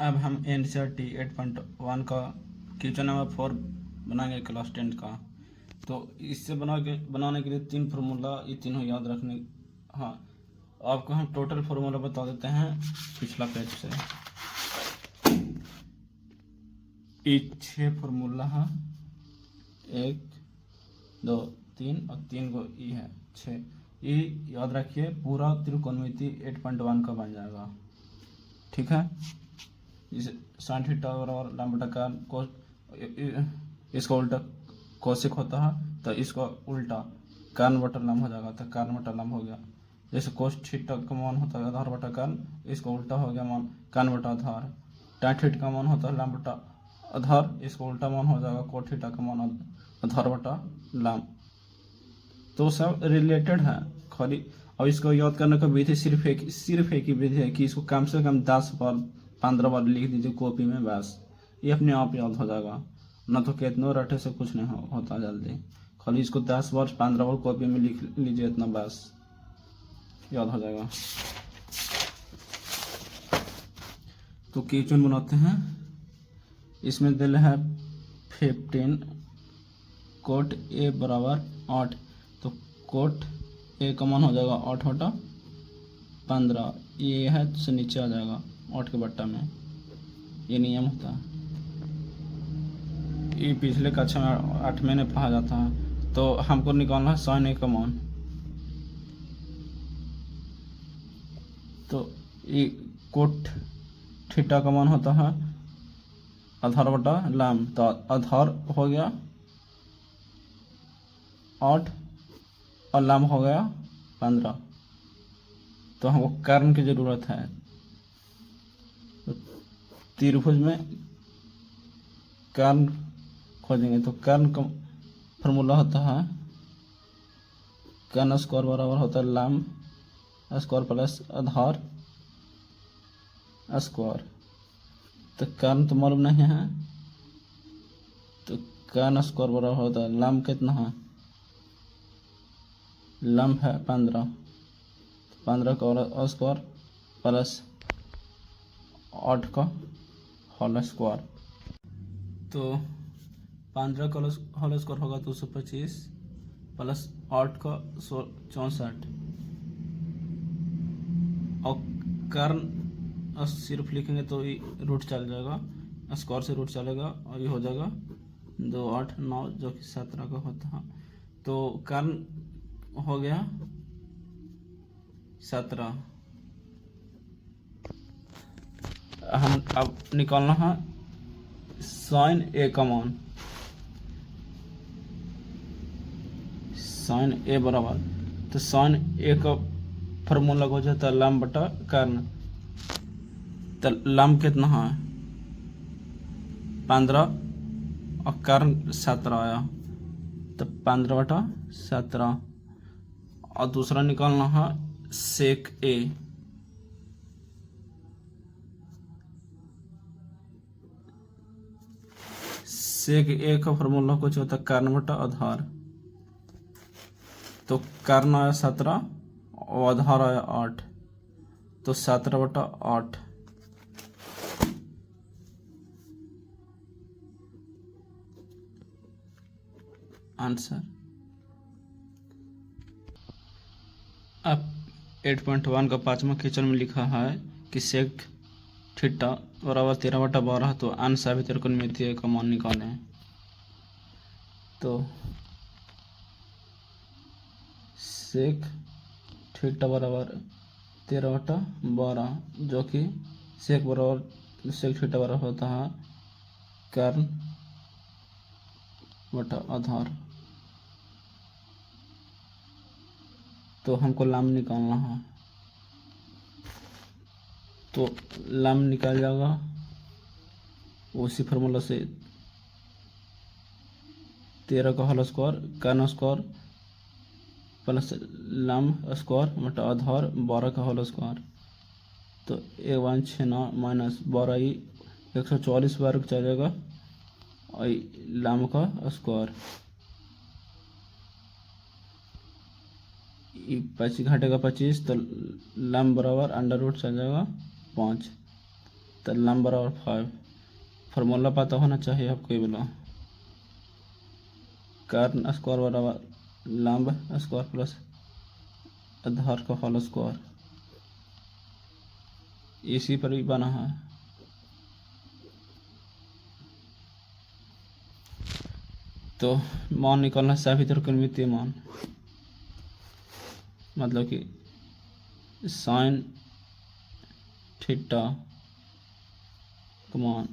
अब हम NCERT 8.1 का क्वेश्चन नंबर 4 बनाएंगे क्लास 10 का। तो इससे बनाने के लिए 3 फार्मूला, ये तीनों याद रखने। हाँ, आपको हम टोटल फार्मूला बता देते हैं पिछला पेज से। ये 6 फार्मूला है, 1 2 3 और 3 को ई है 6। ये याद रखिए, पूरा त्रिकोणमिति 8.1 का बन जाएगा। ठीक है, जैसे साइन थीटा और लैम्ब्डा का इसका उल्टा कोसेक होता है, तो इसका उल्टा कान बटा लम हो जाएगा, तो कान बटा लम हो गया। जैसे कोस थीटा का मान होता है आधार बटा कान, इसका उल्टा हो गया मान कान बटा आधार। टैन थीटा का मान होता है लम बटा आधार, इसका उल्टा मान हो जाएगा कोट थीटा का मान आधार बटा लम। तो सब रिलेटेड है खाली। और इसको याद करने का विधि सिर्फ एक ही विधि है कि इसको कम से कम 10 बार 15 बार लिख दीजिए कॉपी में, बस ये अपने आप याद हो जाएगा। ना तो कितनों रटे से कुछ नहीं होता जल्दी। खाली इसको 10 बार 15 बार कॉपी में लिख लीजिए, इतना बस याद हो जाएगा। तो क्वेश्चन बनाते हैं। इसमें दिल है 15 कोट ए बराबर 8, तो कोट ए का मान हो जाएगा 8 बटा 15। ये है से नीचे आ जाएगा 8 के बट्टा में, ये नियम होता है। ये पिछले कक्षा में 8वें में पढ़ा जाता है। तो हमको निकालना है साइन ए का मान। तो ये कोट थीटा का मान होता है आधार बटा लैम, तो आधार हो गया 8 और लैम हो गया 15। तो हमको कर्ण की जरूरत है। तो त्रिभुज में कर्ण खोजेंगे, तो कर्ण का फॉर्मूला होता है कर्ण स्क्वायर बराबर होता है लैम स्क्वायर प्लस आधार स्क्वायर। तो कर्ण तो मालूम नहीं है, तो कर्ण स्क्वायर बराबर होता है लैम कितना है, लैम है 15, 15 का स्क्वायर प्लस 8 का होल स्क्वायर। तो 15 का होल स्क्वायर होगा 225 प्लस 8 का 64। और कर्ण सिर्फ लिखेंगे तो ये रूट चल जाएगा, स्क्वायर से रूट चलेगा और ये हो जाएगा 2 8 9 जो कि 17 का होता है। तो कर्ण हो गया 17। हम अब निकालना है साइन ए का मान। साइन ए बराबर, तो साइन ए का फॉर्मूला हो जाता है लैम बटा कर्ण। तो लैम कितना है 15 और कर्ण 17 आया, तो 15 बटा 17। और दूसरा निकालना है सेक ए। सेक ए का फॉर्मूला कुछ होता है कर्ण बटा आधार। तो कर्ण आया 17 और आधार आया 8, तो 17 बटा 8। आंसर। अब 8.1 का 5वां क्वेश्चन में लिखा है कि सेक थीटा बराबर 13 बटा 12, तो अनसाभी त्रिकोणमितीय का मान निकालें। तो सेक थीटा बराबर 13 बटा 12, जो कि सेक बराबर सेक थीटा बराबर होता है कर्ण बटा आधार। तो हमको लैम निकालना है, तो लैम निकाल जाएगा उसी फार्मूला से 13 का होल स्क्वायर कर्ण स्क्वायर प्लस लैम स्क्वायर बटा आधार 12 का होल स्क्वायर। तो 169 माइनस 12 144 वर्ग चलेगा और लैम का स्क्वायर। 25 घटेगा 25, तो लैम बराबर अंडर रूट चल जाएगा 5। तो लंब बराबर 5। फार्मूला पता होना चाहिए आपको, ये बोला कर्ण स्क्वायर बराबर लंब स्क्वायर प्लस आधार का होल स्क्वायर, इसी पर ही बना है। तो मान निकालना सभी त्रिकोणमितीय मान, मतलब कि साइन थीटा का मान,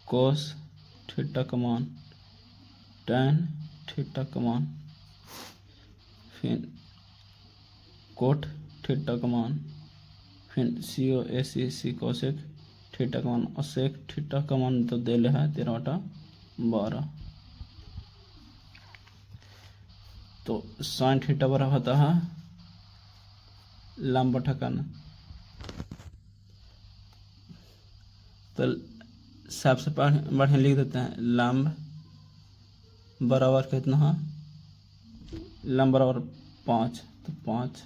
कोस थीटा का मान, टैन थीटा का मान, फिर कोट थीटा का मान, फिर CO AC C cosec theta का मान और सेक थीटा का मान तो दे ले है 13/12। तो साइन थीटा बराबर होता है लंब बटा कर्ण। तो सबसे बढ़िया लिख देते हैं लंब बराबर कितना है, लंब बराबर 5, तो 5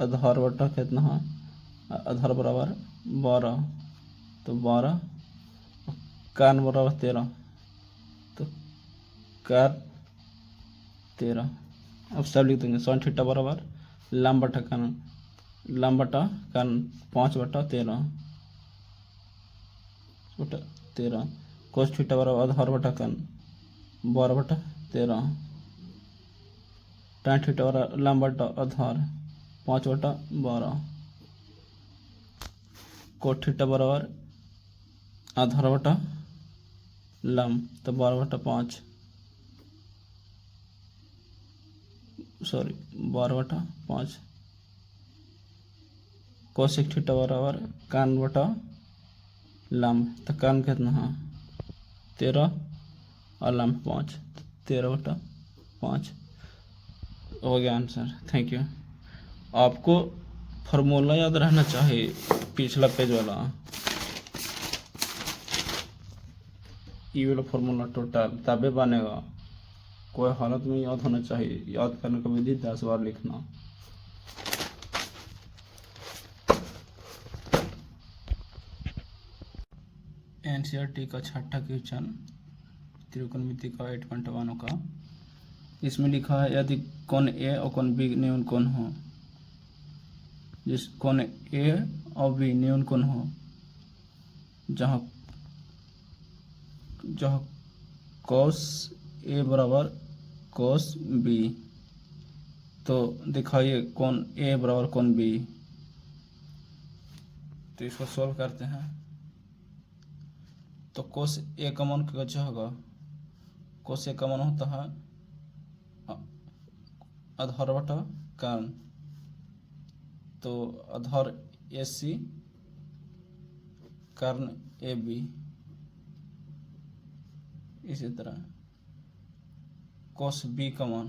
आधार बटा कितना है, आधार बराबर 12, तो 12 कर्ण बराबर 13, तो कर्ण 13। अब सब लिख देंगे साइन थीटा बराबर लंब बटा कर्ण, लंब बटा कर्ण 5/13 बटा 13, कोस थीटा बराबर आधार बटा कर्ण 12/13, टैन थीटा बराबर लंब बटा आधार 5/12, कोट थीटा बराबर आधार बटा लंब तो 12/5, सॉरी 12/5, कोसेक थीटा बराबर कर्ण बटा लंब, तो कर्ण कितना है 13 और लंब 5, 13/5 हो गया आंसर। Thank you. आपको फार्मूला याद रहना चाहिए, पिछला पेज वाला ये वाला फार्मूला टोटल, तबे बनेगा। कोई हालत में याद होना चाहिए, याद करने का विधि 10 बार लिखना। NCERT का छठा क्वेश्चन त्रिकोणमिति का 8.1 का, इसमें लिखा है यदि कोण A और कोण B न्यून कोण हो, जिस कोण A और B न्यून कोण हो, जहाँ cos A बराबर cos B, तो दिखाइए कोण A बराबर कोण B। तो इसको सॉल्व करते हैं। तो cos A का मान क्या होगा, cos A का मान होता है आधार बटा कर्ण, तो आधार AC कर्ण AB, इसी तरह cos B का मान,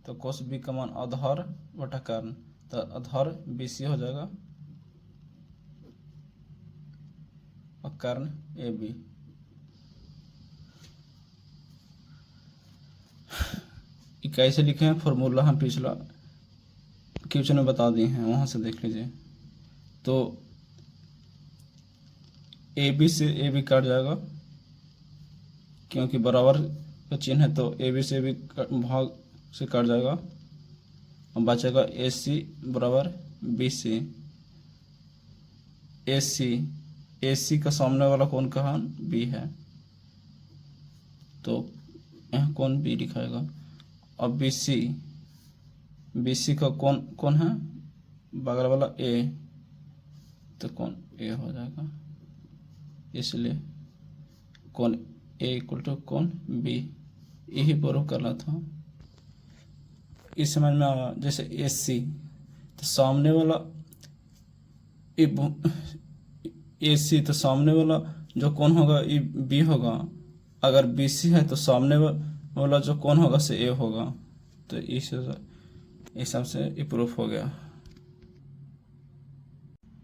तो cos B का मान आधार बटा कर्ण, तो आधार BC हो जाएगा और कर्ण AB। कैसे लिखे हैं फॉर्मूला हम पिछला क्वेश्चन में बता दिए हैं, वहां से देख लीजिए। तो AB से AB कट जाएगा, क्योंकि बराबर का चिन्ह है, तो AB से भी भाग से कट जाएगा और बचेगा AC बराबर BC। AC का सामने वाला कोण कहाँ B है, तो यहाँ कोण B दिखाएगा। अब BC का कौन है, बगल वाला A, तो कौन A हो जाएगा, इसलिए कौन A इक्वल टू कौन B, यही प्रूव करना था। इस समझ में आया। जैसे AC, तो सामने वाला AC, तो सामने वाला जो कौन होगा ये B होगा, अगर BC है तो सामने वाला जो कौन होगा से A होगा, तो इस हिसाब से ये प्रूफ हो गया।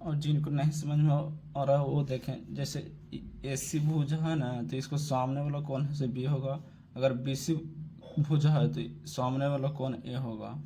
और जिनको नहीं समझ में आ रहा है वो देखें, जैसे AC भुजा है ना, तो इसको सामने वाला कौन है से B होगा, अगर BC भुजा है तो सामने वाला कौन A होगा।